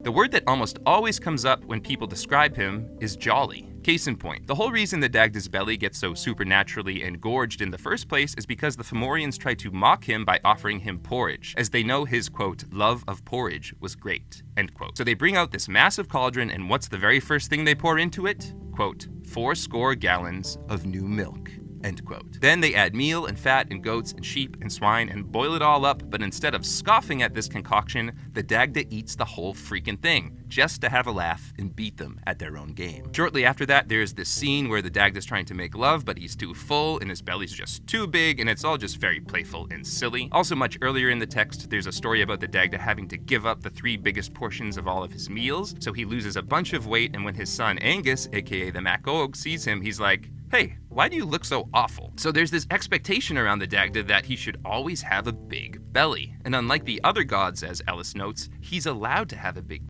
The word that almost always comes up when people describe him is jolly. Case in point, the whole reason the Dagda's belly gets so supernaturally engorged in the first place is because the Fomorians tried to mock him by offering him porridge, as they know his, quote, love of porridge was great, end quote. So they bring out this massive cauldron, and what's the very first thing they pour into it? Quote, 80 gallons of new milk. End quote. Then they add meal and fat and goats and sheep and swine and boil it all up, but instead of scoffing at this concoction, the Dagda eats the whole freaking thing, just to have a laugh and beat them at their own game. Shortly after that, there's this scene where the Dagda's trying to make love, but he's too full and his belly's just too big, and it's all just very playful and silly. Also, much earlier in the text, there's a story about the Dagda having to give up the 3 biggest portions of all of his meals, so he loses a bunch of weight, and when his son Angus, aka the Macog, sees him, he's like, hey, why do you look so awful? So there's this expectation around the Dagda that he should always have a big belly. And unlike the other gods, as Ellis notes, he's allowed to have a big